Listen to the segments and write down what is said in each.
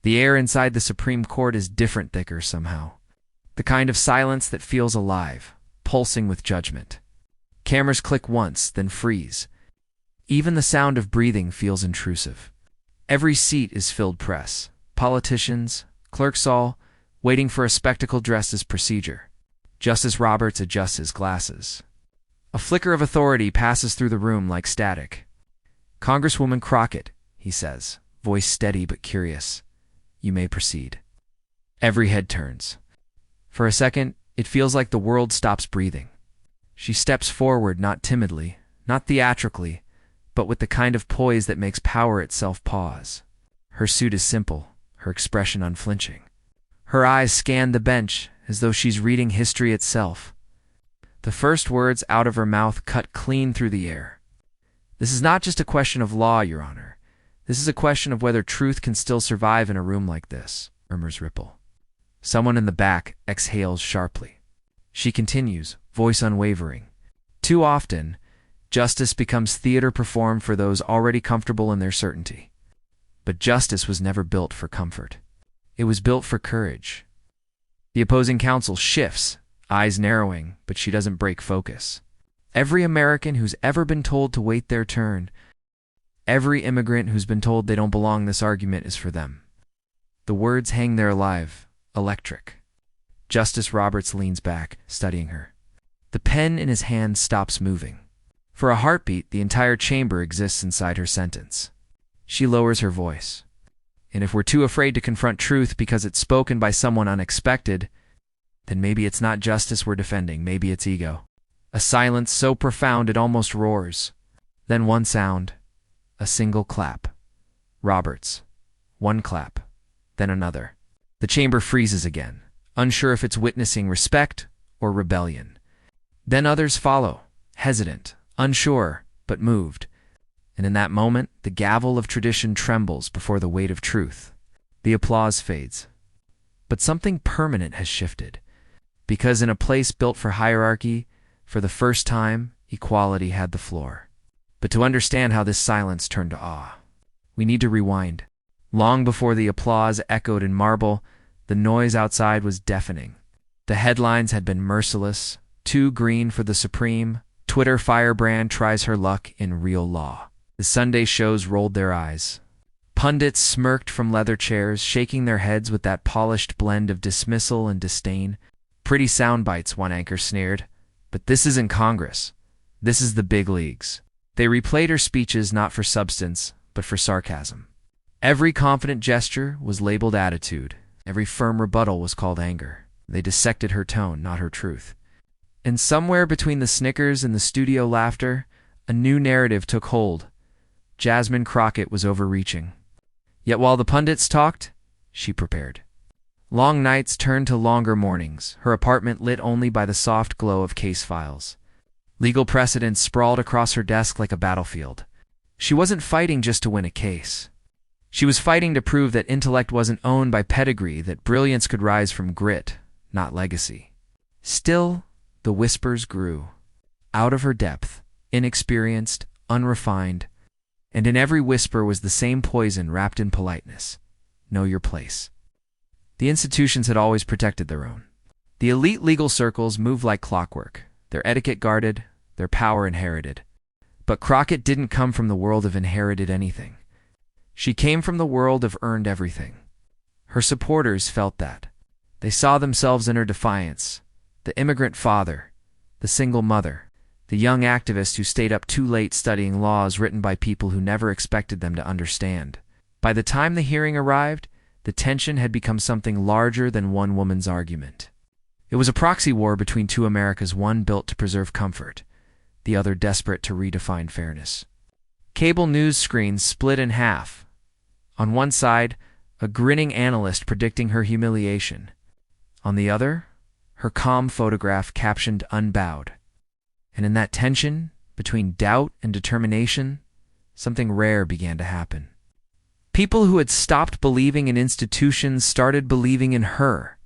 The air inside the Supreme Court is different, thicker somehow. The kind of silence that feels alive, pulsing with judgment. Cameras click once, then freeze. Even the sound of breathing feels intrusive. Every seat is filled press. Politicians, clerks all, waiting for a spectacle dressed as procedure. Justice Roberts adjusts his glasses. A flicker of authority passes through the room like static. "Congresswoman Crockett," he says, voice steady but curious. "You may proceed." Every head turns. For a second, it feels like the world stops breathing. She steps forward, not timidly, not theatrically, but with the kind of poise that makes power itself pause. Her suit is simple, her expression unflinching. Her eyes scan the bench as though she's reading history itself. The first words out of her mouth cut clean through the air. "This is not just a question of law, Your Honor. This is a question of whether truth can still survive in a room like this," murmurs Ripple. Someone in the back exhales sharply. She continues, voice unwavering. "Too often, justice becomes theater performed for those already comfortable in their certainty. But justice was never built for comfort. It was built for courage." The opposing counsel shifts, eyes narrowing, but she doesn't break focus. Every American who's ever been told to wait their turn, every immigrant who's been told they don't belong, this argument is for them. The words hang there alive, electric. Justice Roberts leans back, studying her. The pen in his hand stops moving. For a heartbeat, the entire chamber exists inside her sentence. She lowers her voice. "And if we're too afraid to confront truth because it's spoken by someone unexpected, then maybe it's not justice we're defending, maybe it's ego." A silence so profound it almost roars. Then one sound, a single clap. Roberts. One clap, then another. The chamber freezes again, unsure if it's witnessing respect or rebellion. Then others follow, hesitant, unsure, but moved. And in that moment, the gavel of tradition trembles before the weight of truth. The applause fades. But something permanent has shifted. Because in a place built for hierarchy, for the first time, equality had the floor. But to understand how this silence turned to awe, we need to rewind. Long before the applause echoed in marble, the noise outside was deafening. The headlines had been merciless. Too green for the Supreme. Twitter firebrand tries her luck in real law. The Sunday shows rolled their eyes. Pundits smirked from leather chairs, shaking their heads with that polished blend of dismissal and disdain. "Pretty sound bites," one anchor sneered. "But this isn't Congress. This is the big leagues." They replayed her speeches not for substance, but for sarcasm. Every confident gesture was labeled attitude. Every firm rebuttal was called anger. They dissected her tone, not her truth. And somewhere between the snickers and the studio laughter, a new narrative took hold. Jasmine Crockett was overreaching. Yet while the pundits talked, she prepared. Long nights turned to longer mornings, her apartment lit only by the soft glow of case files. Legal precedents sprawled across her desk like a battlefield. She wasn't fighting just to win a case. She was fighting to prove that intellect wasn't owned by pedigree, that brilliance could rise from grit, not legacy. Still, the whispers grew. Out of her depth, inexperienced, unrefined, and in every whisper was the same poison wrapped in politeness. Know your place. The institutions had always protected their own. The elite legal circles moved like clockwork, their etiquette guarded, their power inherited. But Crockett didn't come from the world of inherited anything. She came from the world of earned everything. Her supporters felt that. They saw themselves in her defiance. The immigrant father, the single mother, the young activist who stayed up too late studying laws written by people who never expected them to understand. By the time the hearing arrived, the tension had become something larger than one woman's argument. It was a proxy war between two Americas, one built to preserve comfort, the other desperate to redefine fairness. Cable news screens split in half. On one side, a grinning analyst predicting her humiliation. On the other, her calm photograph captioned "Unbowed." And in that tension, between doubt and determination, something rare began to happen. People who had stopped believing in institutions started believing in her.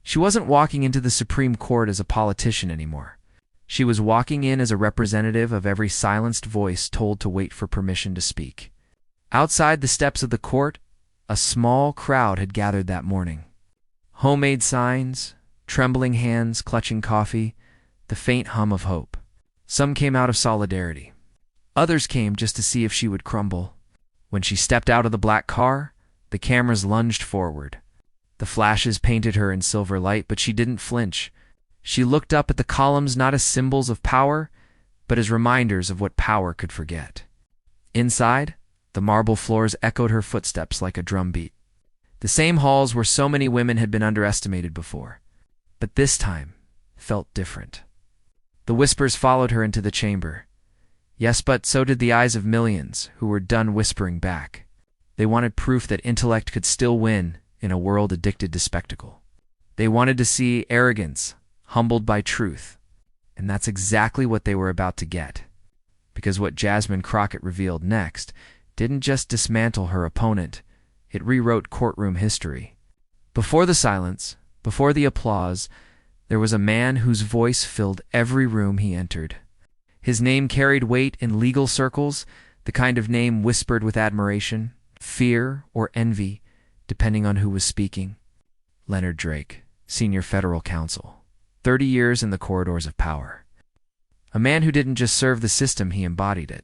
She wasn't walking into the Supreme Court as a politician anymore. She was walking in as a representative of every silenced voice told to wait for permission to speak. Outside the steps of the court, A small crowd had gathered that morning. Homemade signs, trembling hands clutching coffee, the faint hum of hope. Some came out of solidarity. Others came just to see if she would crumble. When she stepped out of the black car, the cameras lunged forward. The flashes painted her in silver light, but she didn't flinch. She looked up at the columns not as symbols of power, but as reminders of what power could forget. Inside, the marble floors echoed her footsteps like a drumbeat. The same halls where so many women had been underestimated before, but this time felt different. The whispers followed her into the chamber. Yes, but so did the eyes of millions who were done whispering back. They wanted proof that intellect could still win in a world addicted to spectacle. They wanted to see arrogance humbled by truth, and that's exactly what they were about to get. Because what Jasmine Crockett revealed next didn't just dismantle her opponent, it rewrote courtroom history. Before the silence, before the applause, there was a man whose voice filled every room he entered. His name carried weight in legal circles, the kind of name whispered with admiration, fear, or envy, depending on who was speaking. Leonard Drake, senior federal counsel, 30 years in the corridors of power. A man who didn't just serve the system, he embodied it.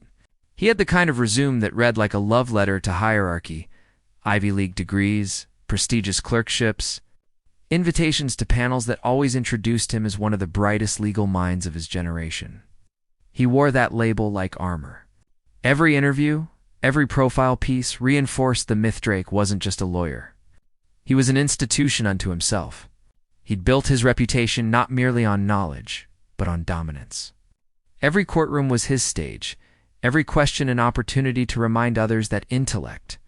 He had the kind of resume that read like a love letter to hierarchy: Ivy League degrees, prestigious clerkships, invitations to panels that always introduced him as one of the brightest legal minds of his generation. He wore that label like armor. Every interview, every profile piece reinforced the myth Drake wasn't just a lawyer. He was an institution unto himself. He'd built his reputation not merely on knowledge, but on dominance. Every courtroom was his stage, every question an opportunity to remind others that intellect,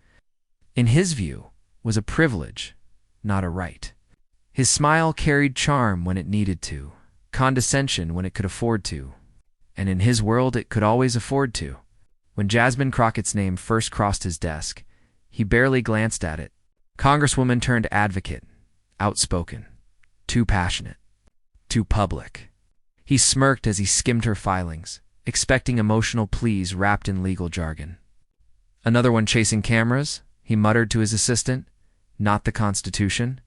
in his view, was a privilege, not a right. His smile carried charm when it needed to, condescension when it could afford to, and in his world it could always afford to. When Jasmine Crockett's name first crossed his desk, he barely glanced at it. Congresswoman turned advocate, outspoken, too passionate, too public. He smirked as he skimmed her filings, expecting emotional pleas wrapped in legal jargon. Another one chasing cameras, he muttered to his assistant. Not the Constitution.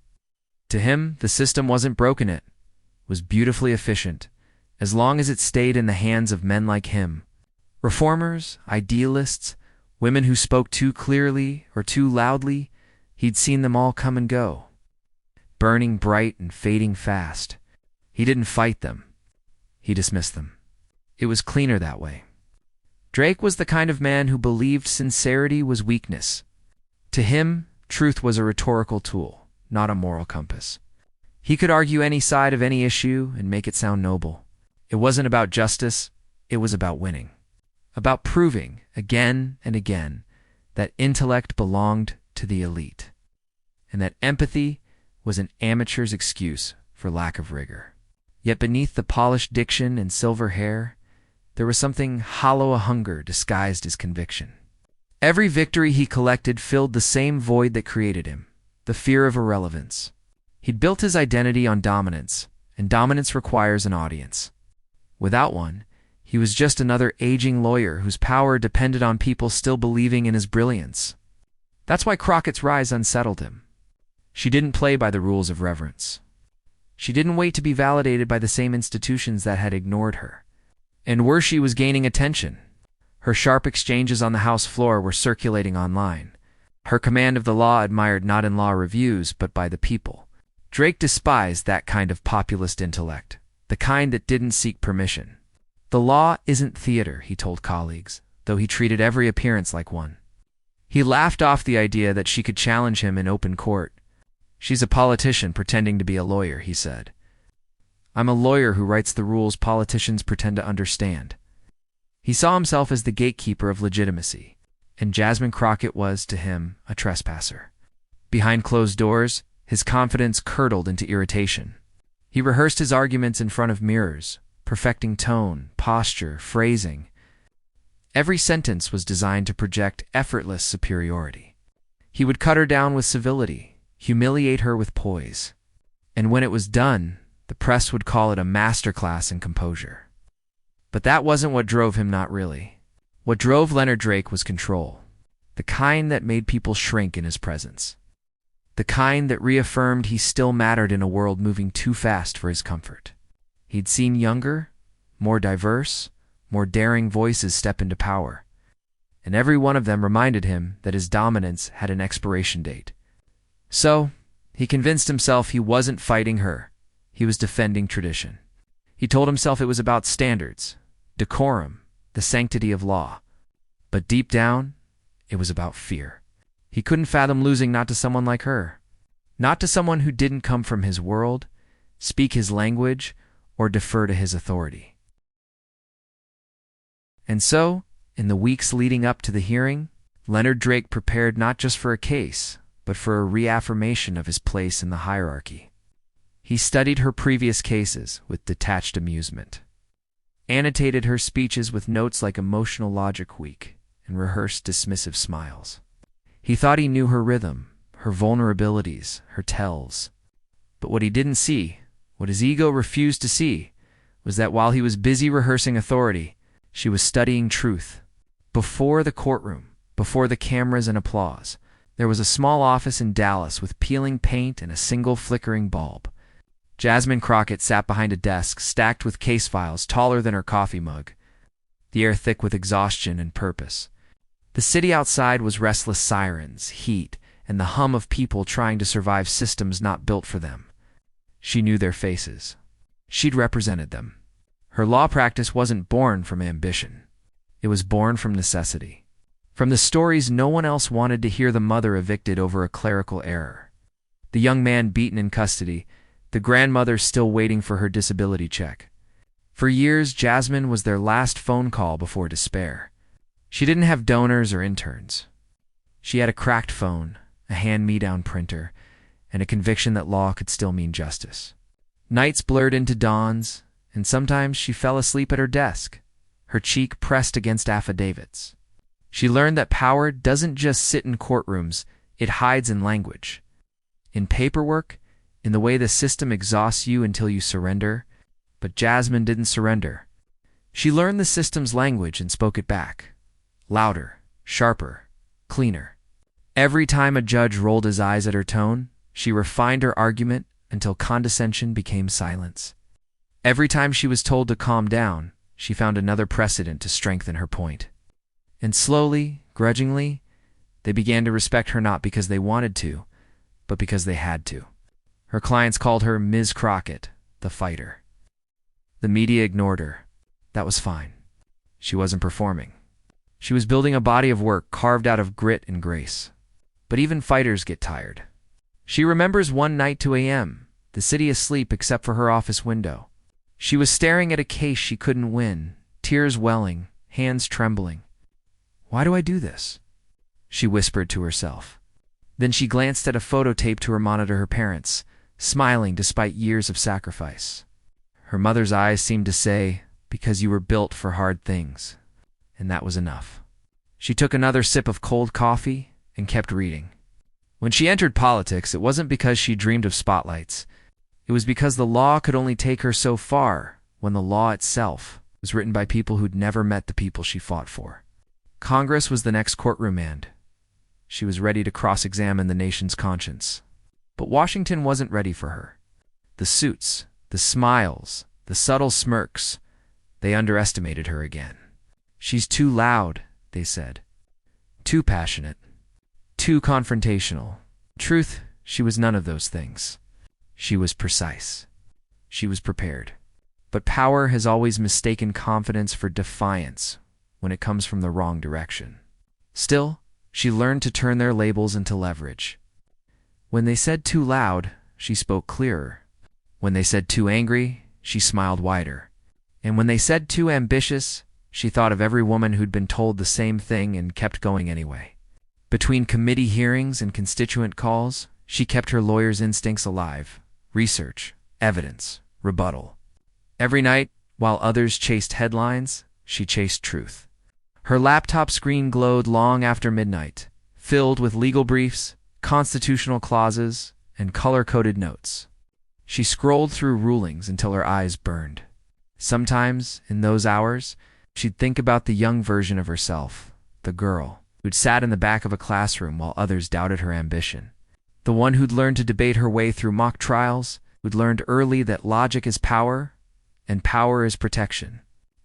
To him, the system wasn't broken, it was beautifully efficient, as long as it stayed in the hands of men like him. Reformers, idealists, women who spoke too clearly or too loudly, he'd seen them all come and go, burning bright and fading fast. He didn't fight them. He dismissed them. It was cleaner that way. Drake was the kind of man who believed sincerity was weakness. To him, truth was a rhetorical tool, not a moral compass. He could argue any side of any issue and make it sound noble. It wasn't about justice, it was about winning. About proving, again and again, that intellect belonged to the elite, and that empathy was an amateur's excuse for lack of rigor. Yet beneath the polished diction and silver hair, there was something hollow, a hunger disguised as conviction. Every victory he collected filled the same void that created him, the fear of irrelevance. He'd built his identity on dominance, and dominance requires an audience. Without one, he was just another aging lawyer whose power depended on people still believing in his brilliance. That's why Crockett's rise unsettled him. She didn't play by the rules of reverence. She didn't wait to be validated by the same institutions that had ignored her. And worse, she was gaining attention. Her sharp exchanges on the House floor were circulating online. Her command of the law admired not in law reviews, but by the people. Drake despised that kind of populist intellect, the kind that didn't seek permission. The law isn't theater, he told colleagues, though he treated every appearance like one. He laughed off the idea that she could challenge him in open court. She's a politician pretending to be a lawyer, he said. I'm a lawyer who writes the rules politicians pretend to understand. He saw himself as the gatekeeper of legitimacy, and Jasmine Crockett was, to him, a trespasser. Behind closed doors, his confidence curdled into irritation. He rehearsed his arguments in front of mirrors, perfecting tone, posture, phrasing. Every sentence was designed to project effortless superiority. He would cut her down with civility, humiliate her with poise. And when it was done, the press would call it a masterclass in composure. But that wasn't what drove him, not really. What drove Leonard Drake was control. the kind that made people shrink in his presence, the kind that reaffirmed he still mattered in a world moving too fast for his comfort. He'd seen younger, more diverse, more daring voices step into power, and every one of them reminded him that his dominance had an expiration date. So, he convinced himself he wasn't fighting her, he was defending tradition. He told himself it was about standards, decorum, the sanctity of law. But deep down, it was about fear. He couldn't fathom losing not to someone like her, not to someone who didn't come from his world, speak his language, or defer to his authority. And so, in the weeks leading up to the hearing, Leonard Drake prepared not just for a case, but for a reaffirmation of his place in the hierarchy. He studied her previous cases with detached amusement, annotated her speeches with notes like emotional logic week, and rehearsed dismissive smiles. He thought he knew her rhythm, her vulnerabilities, her tells. But what he didn't see, what his ego refused to see, was that while he was busy rehearsing authority, she was studying truth. Before the courtroom, before the cameras and applause, there was a small office in Dallas with peeling paint and a single flickering bulb. Jasmine Crockett sat behind a desk stacked with case files taller than her coffee mug, the air thick with exhaustion and purpose. The city outside was restless sirens, heat, and the hum of people trying to survive systems not built for them. She knew their faces. She'd represented them. Her law practice wasn't born from ambition. It was born from necessity. From the stories no one else wanted to hear, the mother evicted over a clerical error, the young man beaten in custody, the grandmother still waiting for her disability check. For years, Jasmine was their last phone call before despair. She didn't have donors or interns. She had a cracked phone, a hand-me-down printer, and a conviction that law could still mean justice. Nights blurred into dawns, and sometimes she fell asleep at her desk, her cheek pressed against affidavits. She learned that power doesn't just sit in courtrooms, it hides in language. In paperwork, in the way the system exhausts you until you surrender. But Jasmine didn't surrender. She learned the system's language and spoke it back. Louder, sharper, cleaner. Every time a judge rolled his eyes at her tone, she refined her argument until condescension became silence. Every time she was told to calm down, she found another precedent to strengthen her point. And slowly, grudgingly, they began to respect her not because they wanted to, but because they had to. Her clients called her Ms. Crockett, the fighter. The media ignored her. That was fine. She wasn't performing. She was building a body of work carved out of grit and grace. But even fighters get tired. She remembers one night 2 a.m., the city asleep except for her office window. She was staring at a case she couldn't win, tears welling, hands trembling. Why do I do this? She whispered to herself. Then she glanced at a photo taped to her monitor, her parents, smiling despite years of sacrifice. Her mother's eyes seemed to say, because you were built for hard things. And that was enough. She took another sip of cold coffee and kept reading. When she entered politics, it wasn't because she dreamed of spotlights. It was because the law could only take her so far when the law itself was written by people who'd never met the people she fought for. Congress was the next courtroom and she was ready to cross-examine the nation's conscience. But Washington wasn't ready for her. The suits, the smiles, the subtle smirks, they underestimated her again. She's too loud, they said. Too passionate. Too confrontational. Truth, she was none of those things. She was precise. She was prepared. But power has always mistaken confidence for defiance when it comes from the wrong direction. Still, she learned to turn their labels into leverage. When they said too loud, she spoke clearer. When they said too angry, she smiled wider. And when they said too ambitious, she thought of every woman who'd been told the same thing and kept going anyway. Between committee hearings and constituent calls, she kept her lawyer's instincts alive. Research, evidence, rebuttal. Every night, while others chased headlines, she chased truth. Her laptop screen glowed long after midnight, filled with legal briefs, constitutional clauses, and color-coded notes. She scrolled through rulings until her eyes burned. Sometimes, in those hours, she'd think about the young version of herself, the girl, who'd sat in the back of a classroom while others doubted her ambition. The one who'd learned to debate her way through mock trials, who'd learned early that logic is power, and power is protection.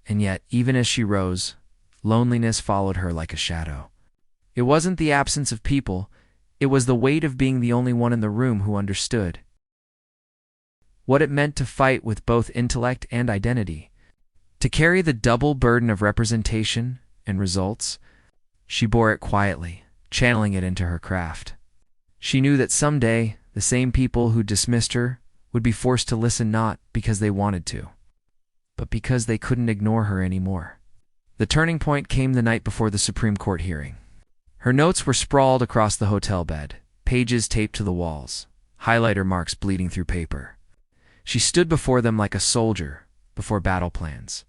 And yet, even as she rose, loneliness followed her like a shadow. It wasn't the absence of people, it was the weight of being the only one in the room who understood what it meant to fight with both intellect and identity. To carry the double burden of representation and results, she bore it quietly, channeling it into her craft. She knew that someday, the same people who dismissed her would be forced to listen not because they wanted to, but because they couldn't ignore her anymore. The turning point came the night before the Supreme Court hearing. Her notes were sprawled across the hotel bed, pages taped to the walls, highlighter marks bleeding through paper. She stood before them like a soldier before battle plans,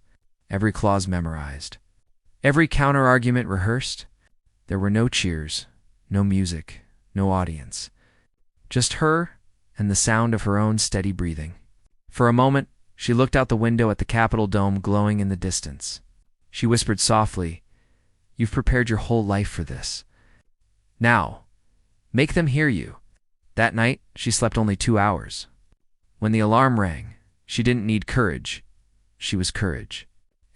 every clause memorized, every counter-argument rehearsed. There were no cheers, no music, no audience, just her and the sound of her own steady breathing. For a moment, she looked out the window at the Capitol dome glowing in the distance. She whispered softly, "You've prepared your whole life for this. Now, make them hear you." That night, she slept only 2 hours. When the alarm rang, she didn't need courage. She was courage.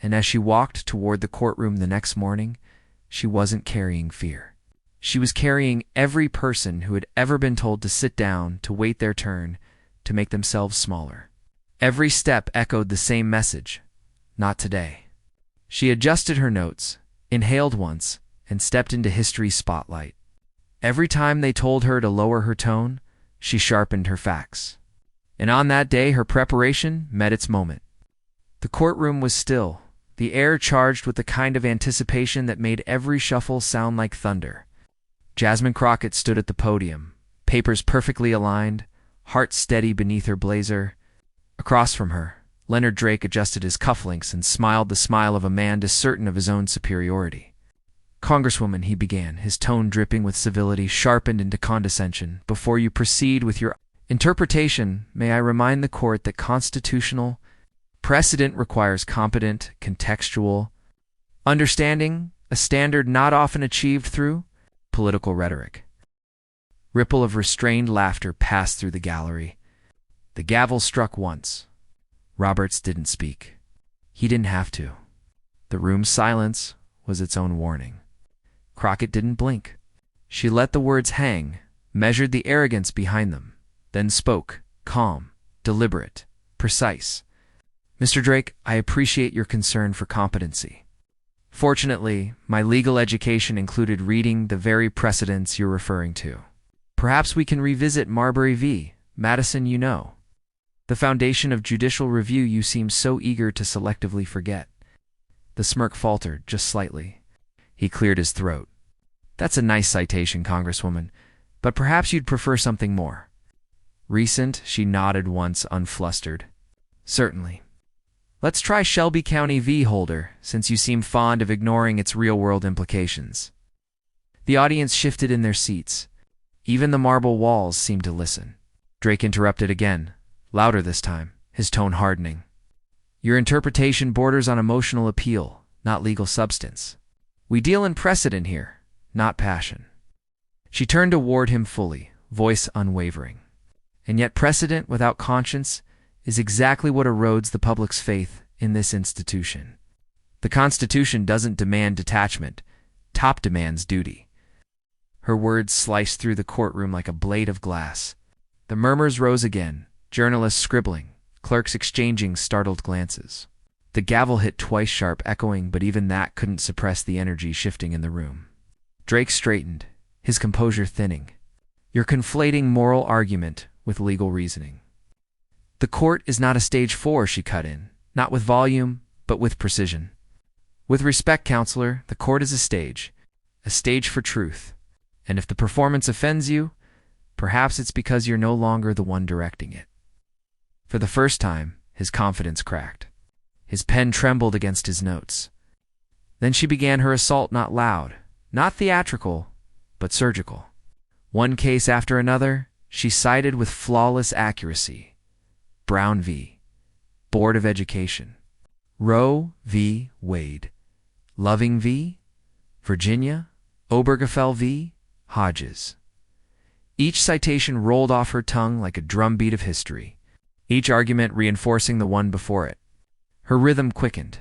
And as she walked toward the courtroom the next morning, she wasn't carrying fear. She was carrying every person who had ever been told to sit down, to wait their turn, to make themselves smaller. Every step echoed the same message: not today. She adjusted her notes, inhaled once, and stepped into history's spotlight. Every time they told her to lower her tone, she sharpened her facts. And on that day, her preparation met its moment. The courtroom was still, the air charged with the kind of anticipation that made every shuffle sound like thunder. Jasmine Crockett stood at the podium, papers perfectly aligned, heart steady beneath her blazer. Across from her, Leonard Drake adjusted his cufflinks and smiled the smile of a man certain of his own superiority. "Congresswoman," he began, his tone dripping with civility sharpened into condescension, "before you proceed with your interpretation, may I remind the court that constitutional precedent requires competent, contextual understanding, a standard not often achieved through political rhetoric." Ripple of restrained laughter passed through the gallery. The gavel struck once. Roberts didn't speak. He didn't have to. The room's silence was its own warning. Crockett didn't blink. She let the words hang, measured the arrogance behind them, then spoke, calm, deliberate, precise. "Mr. Drake, I appreciate your concern for competency. Fortunately, my legal education included reading the very precedents you're referring to. Perhaps we can revisit Marbury v. Madison, you know. The foundation of judicial review you seem so eager to selectively forget." The smirk faltered, just slightly. He cleared his throat. "That's a nice citation, Congresswoman, but perhaps you'd prefer something more recent." She nodded once, unflustered. "Certainly. Let's try Shelby County v. Holder, since you seem fond of ignoring its real-world implications." The audience shifted in their seats. Even the marble walls seemed to listen. Drake interrupted again, louder this time, his tone hardening. "Your interpretation borders on emotional appeal, not legal substance. We deal in precedent here, not passion." She turned toward him fully, voice unwavering. "And yet precedent without conscience is exactly what erodes the public's faith in this institution. The Constitution doesn't demand detachment. Top demands duty." Her words sliced through the courtroom like a blade of glass. The murmurs rose again, journalists scribbling, clerks exchanging startled glances. The gavel hit twice sharp, echoing, but even that couldn't suppress the energy shifting in the room. Drake straightened, his composure thinning. "You're conflating moral argument with legal reasoning." "The court is not a stage 4, she cut in, "not with volume, but with precision. With respect, counselor, the court is a stage for truth. And if the performance offends you, perhaps it's because you're no longer the one directing it." For the first time, his confidence cracked. His pen trembled against his notes. Then she began her assault, not loud, not theatrical, but surgical. One case after another, she cited with flawless accuracy. Brown v. Board of Education. Roe v. Wade. Loving v. Virginia. Obergefell v. Hodges. Each citation rolled off her tongue like a drumbeat of history, each argument reinforcing the one before it. Her rhythm quickened.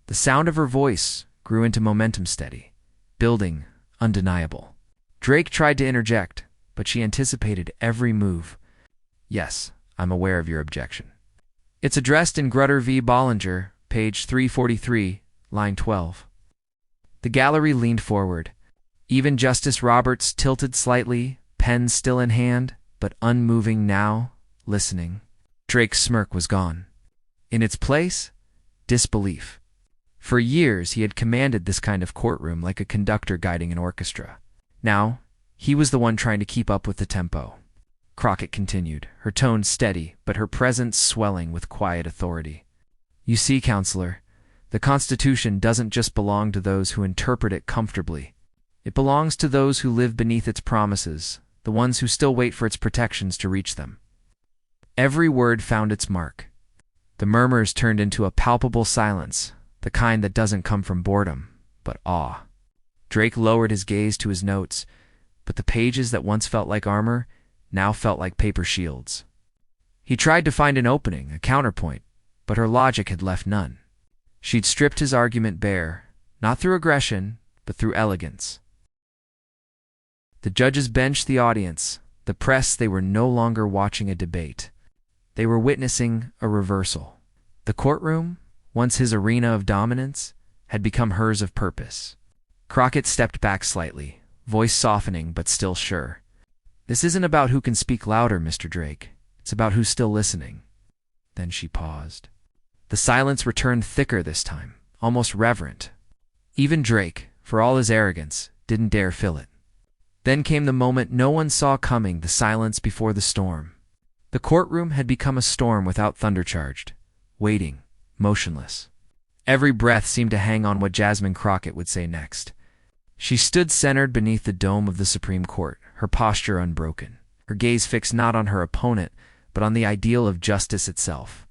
The sound of her voice grew into momentum steady, building, undeniable. Drake tried to interject, but she anticipated every move. Yes, I'm aware of your objection. It's addressed in Grutter v. Bollinger, page 343, line 12. The gallery leaned forward. Even Justice Roberts tilted slightly, pen still in hand, but unmoving now, listening. Drake's smirk was gone. In its place, disbelief. For years he had commanded this kind of courtroom like a conductor guiding an orchestra. Now, he was the one trying to keep up with the tempo. Crockett continued, her tone steady, but her presence swelling with quiet authority. You see, Counselor, the Constitution doesn't just belong to those who interpret it comfortably. It belongs to those who live beneath its promises, the ones who still wait for its protections to reach them. Every word found its mark. The murmurs turned into a palpable silence, the kind that doesn't come from boredom, but awe. Drake lowered his gaze to his notes, but the pages that once felt like armor now felt like paper shields. He tried to find an opening, a counterpoint, but her logic had left none. She'd stripped his argument bare, not through aggression, but through elegance. The judges benched the audience, the press. They were no longer watching a debate. They were witnessing a reversal. The courtroom, once his arena of dominance, had become hers of purpose. Crockett stepped back slightly, voice softening but still sure. This isn't about who can speak louder, Mr. Drake. It's about who's still listening. Then she paused. The silence returned thicker this time, almost reverent. Even Drake, for all his arrogance, didn't dare fill it. Then came the moment no one saw coming, the silence before the storm. The courtroom had become a storm without thundercharged, waiting, motionless. Every breath seemed to hang on what Jasmine Crockett would say next. She stood centered beneath the dome of the Supreme Court, her posture unbroken, her gaze fixed not on her opponent, but on the ideal of justice itself.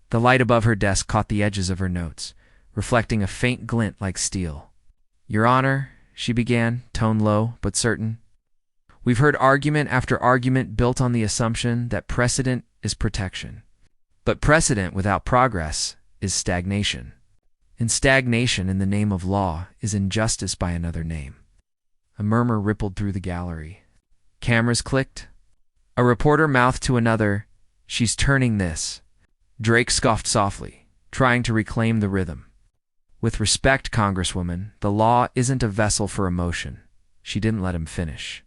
The light above her desk caught the edges of her notes, reflecting a faint glint like steel. Your Honor, she began, tone low but certain. We've heard argument after argument built on the assumption that precedent is protection. But precedent without progress is stagnation. And stagnation in the name of law is injustice by another name. A murmur rippled through the gallery. Cameras clicked. A reporter mouthed to another, "She's turning this." Drake scoffed softly, trying to reclaim the rhythm. With respect, Congresswoman, the law isn't a vessel for emotion. She didn't let him finish.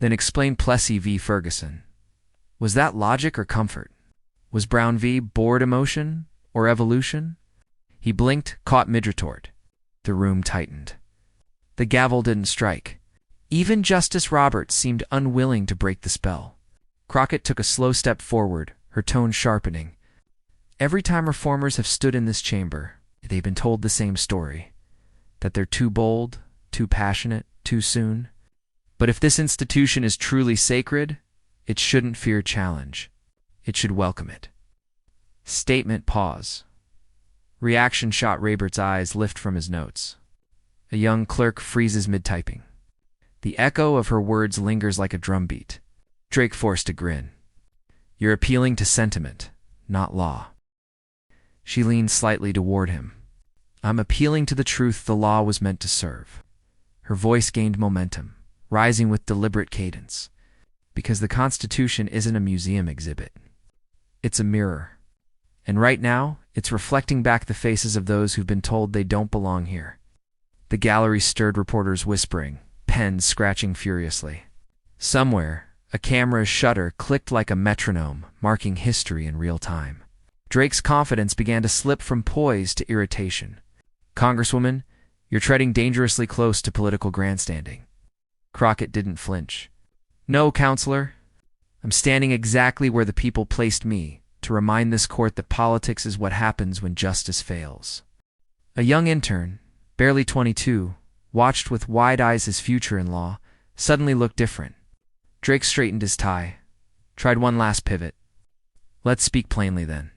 Then explain Plessy v. Ferguson. Was that logic or comfort? Was Brown v. bored emotion or evolution? He blinked, caught mid-retort. The room tightened. The gavel didn't strike. Even Justice Roberts seemed unwilling to break the spell. Crockett took a slow step forward, her tone sharpening. Every time reformers have stood in this chamber, they've been told the same story. That they're too bold, too passionate, too soon. But if this institution is truly sacred, it shouldn't fear challenge. It should welcome it. Statement pause. Reaction shot Raybert's eyes lift from his notes. A young clerk freezes mid-typing. The echo of her words lingers like a drumbeat. Drake forced a grin. You're appealing to sentiment, not law. She leaned slightly toward him. I'm appealing to the truth the law was meant to serve. Her voice gained momentum, rising with deliberate cadence. Because the Constitution isn't a museum exhibit. It's a mirror. And right now, it's reflecting back the faces of those who've been told they don't belong here. The gallery stirred reporters whispering, pens scratching furiously. Somewhere, a camera's shutter clicked like a metronome, marking history in real time. Drake's confidence began to slip from poise to irritation. Congresswoman, you're treading dangerously close to political grandstanding. Crockett didn't flinch. No, Counselor. I'm standing exactly where the people placed me, to remind this court that politics is what happens when justice fails. A young intern, barely 22, watched with wide eyes his future in law, suddenly looked different. Drake straightened his tie, tried one last pivot. Let's speak plainly then.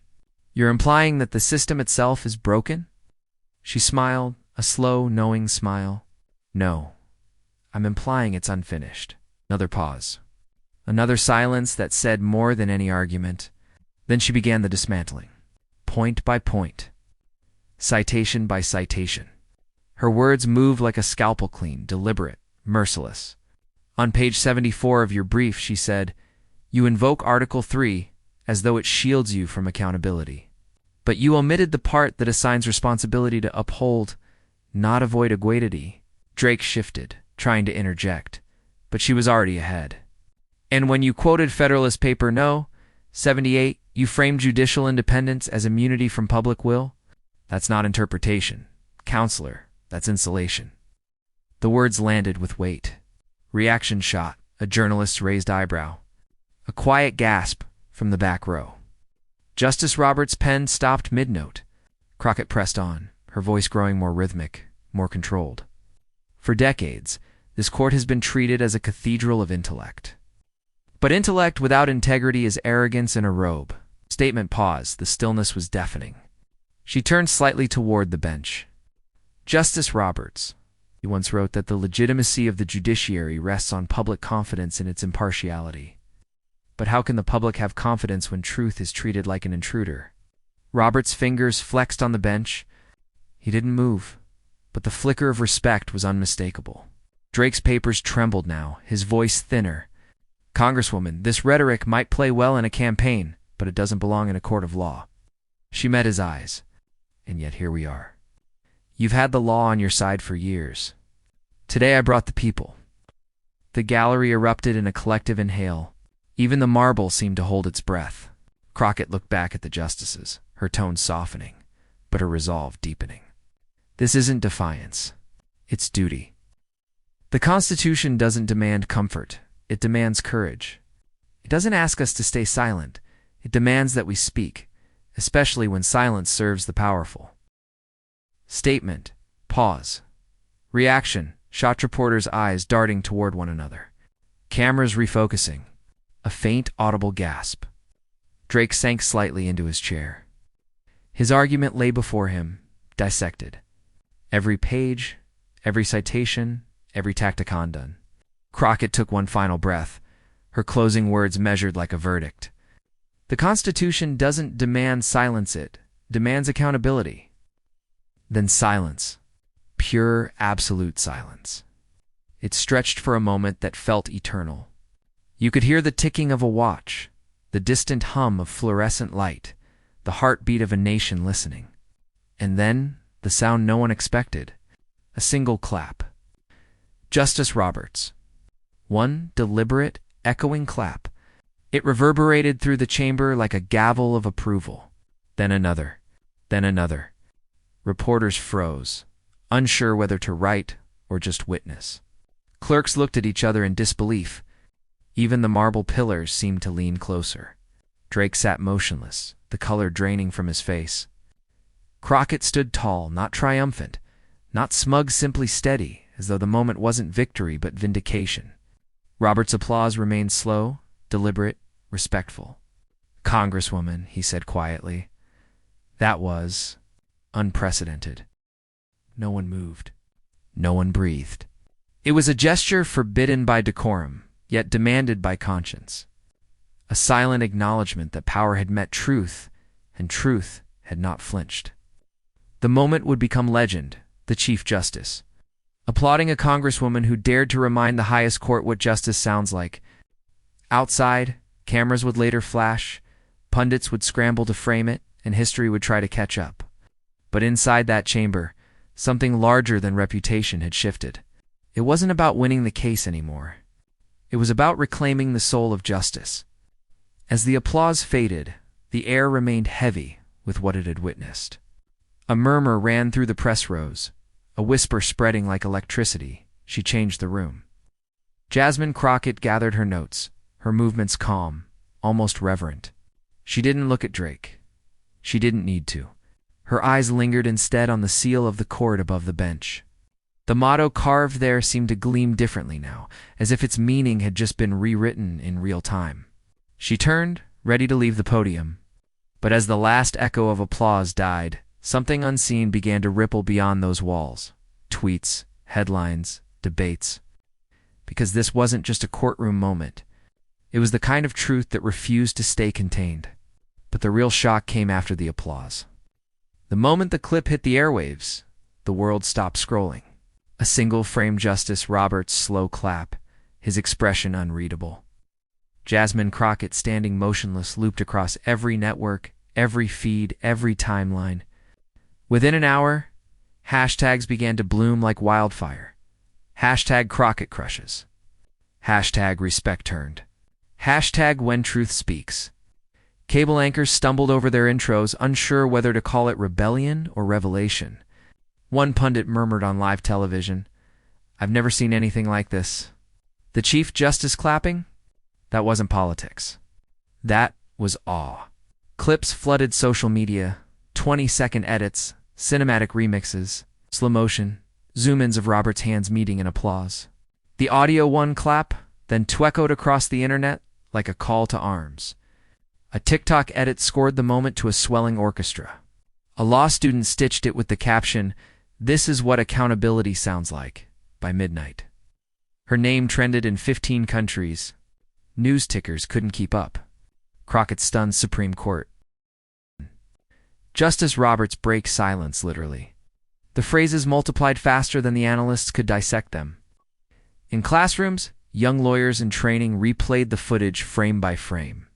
You're implying that the system itself is broken? She smiled, a slow, knowing smile. No, I'm implying it's unfinished. Another pause. Another silence that said more than any argument. Then she began the dismantling, point by point, citation by citation. Her words moved like a scalpel clean, deliberate, merciless. On page 74 of your brief, she said, you invoke Article 3 as though it shields you from accountability. But you omitted the part that assigns responsibility to uphold, not avoid equity. Drake shifted, trying to interject, but she was already ahead. And when you quoted Federalist Paper No. 78, you framed judicial independence as immunity from public will? That's not interpretation. Counselor, that's insulation. The words landed with weight. Reaction shot, a journalist's raised eyebrow. A quiet gasp from the back row. Justice Roberts' pen stopped mid-note. Crockett pressed on, her voice growing more rhythmic, more controlled. For decades, this court has been treated as a cathedral of intellect. But intellect without integrity is arrogance in a robe. Statement paused. The stillness was deafening. She turned slightly toward the bench. Justice Roberts, you once wrote that the legitimacy of the judiciary rests on public confidence in its impartiality. But how can the public have confidence when truth is treated like an intruder? Roberts' fingers flexed on the bench. He didn't move, but the flicker of respect was unmistakable. Drake's papers trembled now, his voice thinner. Congresswoman, this rhetoric might play well in a campaign, but it doesn't belong in a court of law. She met his eyes. And yet here we are. You've had the law on your side for years. Today I brought the people. The gallery erupted in a collective inhale. Even the marble seemed to hold its breath. Crockett looked back at the justices, her tone softening, but her resolve deepening. This isn't defiance. It's duty. The Constitution doesn't demand comfort. It demands courage. It doesn't ask us to stay silent. It demands that we speak, especially when silence serves the powerful. Statement. Pause. Reaction. Shot reporters' eyes darting toward one another. Cameras refocusing. A faint, audible gasp. Drake sank slightly into his chair. His argument lay before him, dissected. Every page, every citation, every tacticon done. Crockett took one final breath, her closing words measured like a verdict. The Constitution doesn't demand silence, it demands accountability. Then silence. Pure, absolute silence. It stretched for a moment that felt eternal. You could hear the ticking of a watch, the distant hum of fluorescent light, the heartbeat of a nation listening. And then, the sound no one expected, a single clap. Justice Roberts. One deliberate, echoing clap. It reverberated through the chamber like a gavel of approval. Then another. Then another. Reporters froze, unsure whether to write or just witness. Clerks looked at each other in disbelief. Even the marble pillars seemed to lean closer. Drake sat motionless, the color draining from his face. Crockett stood tall, not triumphant, not smug, simply steady, as though the moment wasn't victory but vindication. Robert's applause remained slow, deliberate, respectful. Congresswoman, he said quietly, that was unprecedented. No one moved. No one breathed. It was a gesture forbidden by decorum, yet demanded by conscience. A silent acknowledgement that power had met truth, and truth had not flinched. The moment would become legend, the Chief Justice, applauding a congresswoman who dared to remind the highest court what justice sounds like. Outside, cameras would later flash, pundits would scramble to frame it, and history would try to catch up. But inside that chamber, something larger than reputation had shifted. It wasn't about winning the case anymore. It was about reclaiming the soul of justice. As the applause faded, the air remained heavy with what it had witnessed. A murmur ran through the press rows, a whisper spreading like electricity. She changed the room. Jasmine Crockett gathered her notes, her movements calm, almost reverent. She didn't look at Drake. She didn't need to. Her eyes lingered instead on the seal of the court above the bench. The motto carved there seemed to gleam differently now, as if its meaning had just been rewritten in real time. She turned, ready to leave the podium. But as the last echo of applause died, something unseen began to ripple beyond those walls. Tweets, headlines, debates. because this wasn't just a courtroom moment. It was the kind of truth that refused to stay contained. But the real shock came after the applause. The moment the clip hit the airwaves, the world stopped scrolling. A single frame Justice Roberts' slow clap, his expression unreadable. Jasmine Crockett standing motionless looped across every network, every feed, every timeline. Within an hour, hashtags began to bloom like wildfire. Hashtag Crockett crushes. Hashtag respect turned. Hashtag when truth speaks. Cable anchors stumbled over their intros, unsure whether to call it rebellion or revelation. One pundit murmured on live television, "I've never seen anything like this." The Chief Justice clapping? That wasn't politics. That was awe. Clips flooded social media, 20-second edits, cinematic remixes, slow motion, zoom-ins of Roberts' hands meeting in applause. The audio one clap, then echoed across the internet like a call to arms. A TikTok edit scored the moment to a swelling orchestra. A law student stitched it with the caption, "This is what accountability sounds like," by midnight. Her name trended in 15 countries. News tickers couldn't keep up. Crockett stunned Supreme Court. Justice Roberts breaks silence, literally. The phrases multiplied faster than the analysts could dissect them. In classrooms, young lawyers in training replayed the footage frame by frame.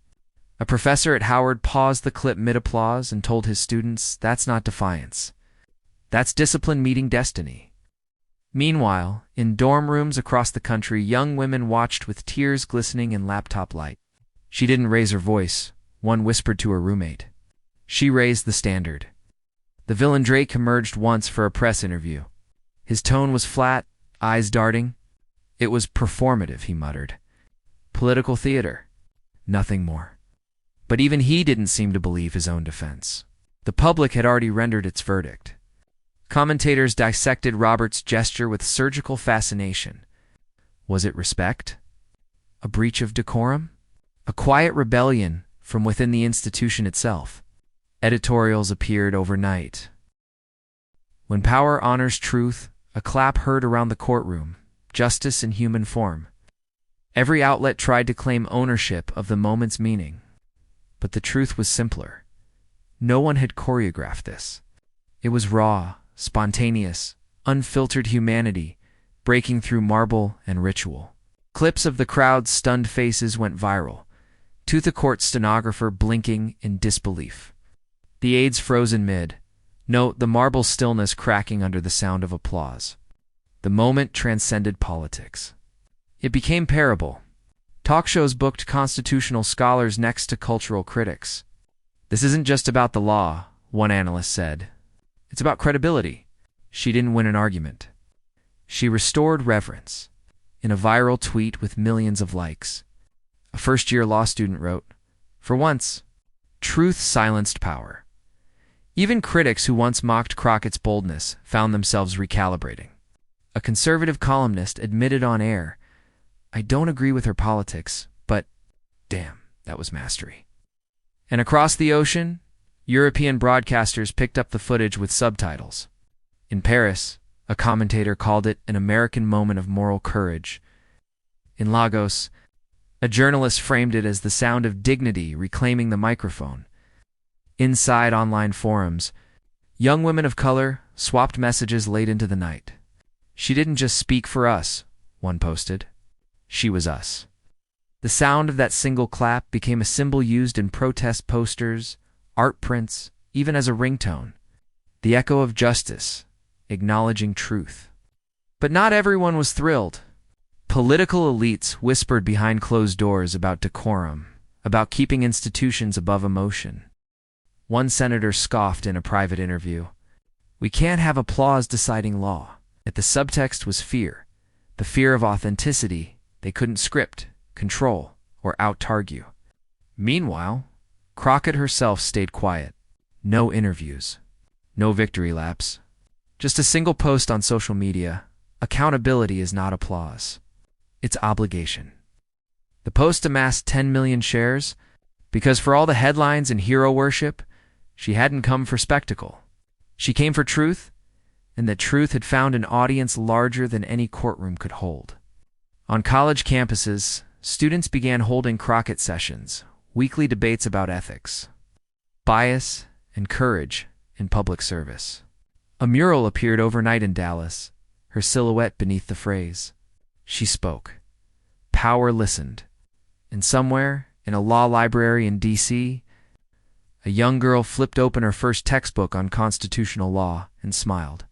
A professor at Howard paused the clip mid-applause and told his students, "That's not defiance. That's discipline meeting destiny." Meanwhile, in dorm rooms across the country, young women watched with tears glistening in laptop light. She didn't raise her voice, one whispered to her roommate. She raised the standard. The villain Drake emerged once for a press interview. His tone was flat, eyes darting. "It was performative," he muttered. "Political theater. Nothing more." But even he didn't seem to believe his own defense. The public had already rendered its verdict. Commentators dissected Roberts' gesture with surgical fascination. Was it respect? A breach of decorum? A quiet rebellion from within the institution itself? Editorials appeared overnight. When power honors truth, a clap heard around the courtroom, justice in human form. Every outlet tried to claim ownership of the moment's meaning. But the truth was simpler. No one had choreographed this. It was raw, spontaneous, unfiltered humanity breaking through marble and ritual. Clips of the crowd's stunned faces went viral, to the court stenographer blinking in disbelief. The aides frozen mid. Note the marble stillness cracking under the sound of applause. The moment transcended politics. It became parable. Talk shows booked constitutional scholars next to cultural critics. "This isn't just about the law," one analyst said. "It's about credibility." She didn't win an argument. She restored reverence. In a viral tweet with millions of likes, a first-year law student wrote, "For once, truth silenced power." Even critics who once mocked Crockett's boldness found themselves recalibrating. A conservative columnist admitted on air, "I don't agree with her politics, but damn, that was mastery." And across the ocean, European broadcasters picked up the footage with subtitles. In Paris, a commentator called it an American moment of moral courage. In Lagos, a journalist framed it as the sound of dignity reclaiming the microphone. Inside online forums, young women of color swapped messages late into the night. "She didn't just speak for us," one posted. "She was us." The sound of that single clap became a symbol used in protest posters, art prints, even as a ringtone. The echo of justice, acknowledging truth. But not everyone was thrilled. Political elites whispered behind closed doors about decorum, about keeping institutions above emotion. One senator scoffed in a private interview, "We can't have applause deciding law." Yet the subtext was fear, the fear of authenticity they couldn't script, control, or out-argue. Meanwhile, Crockett herself stayed quiet. No interviews, no victory laps. Just a single post on social media. Accountability is not applause. It's obligation. The post amassed 10 million shares because for all the headlines and hero worship, she hadn't come for spectacle. She came for truth, and that truth had found an audience larger than any courtroom could hold. On college campuses, students began holding Crockett sessions, weekly debates about ethics, bias, and courage in public service. A mural appeared overnight in Dallas, her silhouette beneath the phrase. She spoke. Power listened. And somewhere, in a law library in D.C., a young girl flipped open her first textbook on constitutional law and smiled.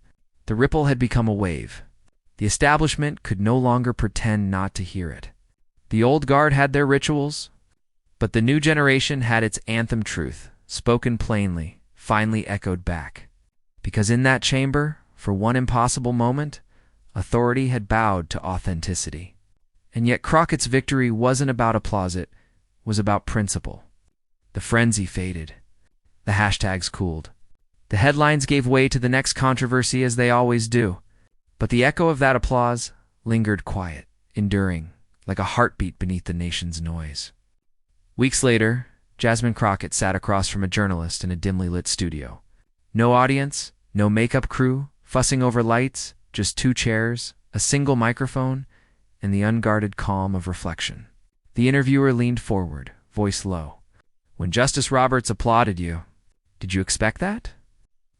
The ripple had become a wave. The establishment could no longer pretend not to hear it. The old guard had their rituals, but the new generation had its anthem truth, spoken plainly, finally echoed back. Because in that chamber, for one impossible moment, authority had bowed to authenticity. And yet Crockett's victory wasn't about applause, it was about principle. The frenzy faded. The hashtags cooled. The headlines gave way to the next controversy as they always do. But the echo of that applause lingered quiet, enduring, like a heartbeat beneath the nation's noise. Weeks later, Jasmine Crockett sat across from a journalist in a dimly lit studio. No audience, no makeup crew, fussing over lights, just 2 chairs, a single microphone, and the unguarded calm of reflection. The interviewer leaned forward, voice low. When Justice Roberts applauded you, did you expect that?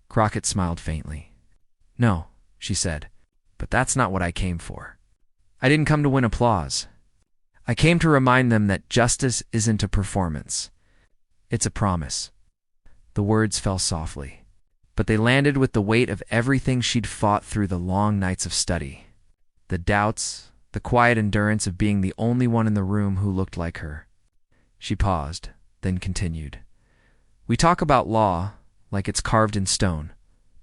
Crockett smiled faintly. No, she said, but that's not what I came for. I didn't come to win applause. I came to remind them that justice isn't a performance. It's a promise. The words fell softly, but they landed with the weight of everything she'd fought through the long nights of study. The doubts, the quiet endurance of being the only one in the room who looked like her. She paused, then continued. We talk about law like it's carved in stone,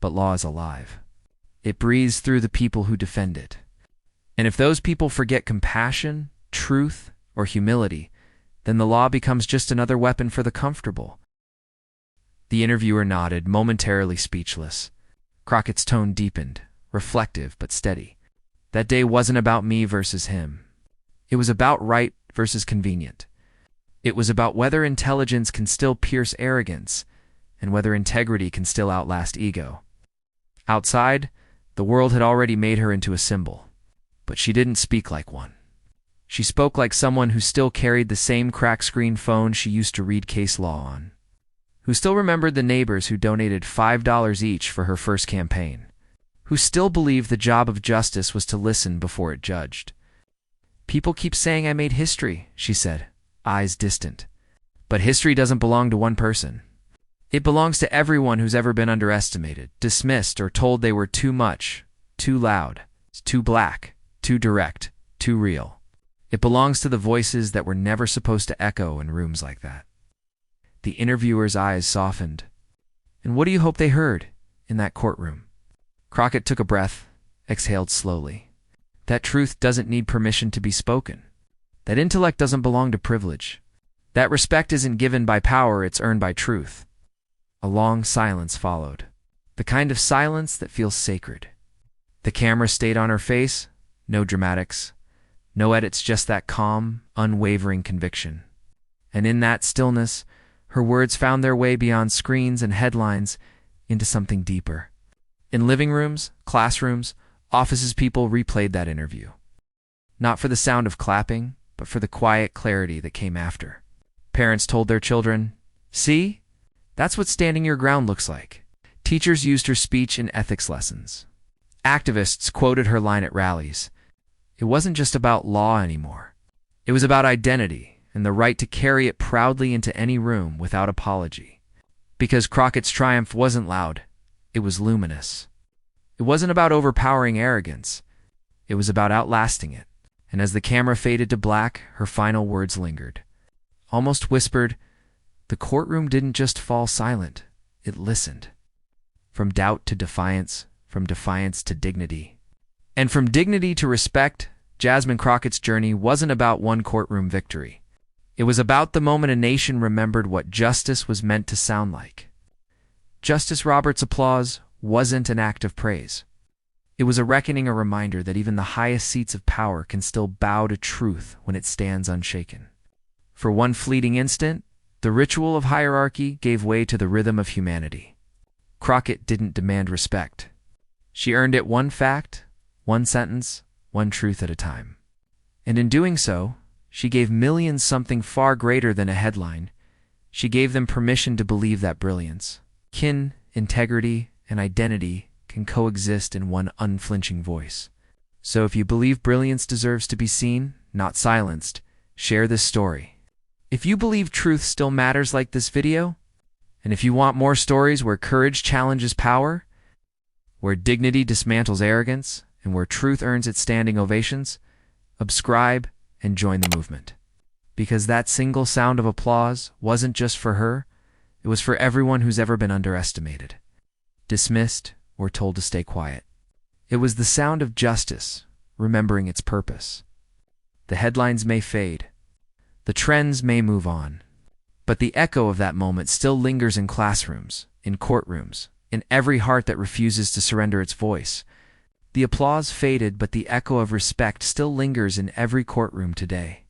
but law is alive. It breathes through the people who defend it. And if those people forget compassion, truth, or humility, then the law becomes just another weapon for the comfortable. The interviewer nodded, momentarily speechless. Crockett's tone deepened, reflective but steady. That day wasn't about me versus him. It was about right versus convenient. It was about whether intelligence can still pierce arrogance, and whether integrity can still outlast ego. Outside, the world had already made her into a symbol, but she didn't speak like one. She spoke like someone who still carried the same crack-screen phone she used to read case law on, who still remembered the neighbors who donated $5 each for her first campaign, who still believed the job of justice was to listen before it judged. People keep saying I made history, she said, eyes distant. But history doesn't belong to one person. It belongs to everyone who's ever been underestimated, dismissed, or told they were too much, too loud, too black, too direct, too real. It belongs to the voices that were never supposed to echo in rooms like that. The interviewer's eyes softened. And what do you hope they heard in that courtroom? Crockett took a breath, exhaled slowly. That truth doesn't need permission to be spoken. That intellect doesn't belong to privilege. That respect isn't given by power, it's earned by truth. A long silence followed, the kind of silence that feels sacred. The camera stayed on her face, no dramatics, no edits, just that calm, unwavering conviction. And in that stillness, her words found their way beyond screens and headlines into something deeper. In living rooms, classrooms, offices, people replayed that interview. Not for the sound of clapping, but for the quiet clarity that came after. Parents told their children, "See? That's what standing your ground looks like." Teachers used her speech in ethics lessons. Activists quoted her line at rallies. It wasn't just about law anymore. It was about identity and the right to carry it proudly into any room without apology. Because Crockett's triumph wasn't loud, it was luminous. It wasn't about overpowering arrogance. It was about outlasting it. And as the camera faded to black, her final words lingered. Almost whispered, the courtroom didn't just fall silent, it listened. From doubt to defiance, from defiance to dignity. And from dignity to respect, Jasmine Crockett's journey wasn't about one courtroom victory. It was about the moment a nation remembered what justice was meant to sound like. Justice Roberts' applause wasn't an act of praise. It was a reckoning, a reminder that even the highest seats of power can still bow to truth when it stands unshaken. For one fleeting instant, the ritual of hierarchy gave way to the rhythm of humanity. Crockett didn't demand respect. She earned it one fact, one sentence, one truth at a time. And in doing so, she gave millions something far greater than a headline. She gave them permission to believe that brilliance, integrity, and identity can coexist in one unflinching voice. So if you believe brilliance deserves to be seen, not silenced, share this story. If you believe truth still matters like this video, and if you want more stories where courage challenges power, where dignity dismantles arrogance, and where truth earns its standing ovations, subscribe and join the movement. Because that single sound of applause wasn't just for her, it was for everyone who's ever been underestimated, dismissed, or told to stay quiet. It was the sound of justice, remembering its purpose. The headlines may fade, the trends may move on, but the echo of that moment still lingers in classrooms, in courtrooms, in every heart that refuses to surrender its voice. The applause faded, but the echo of respect still lingers in every courtroom today.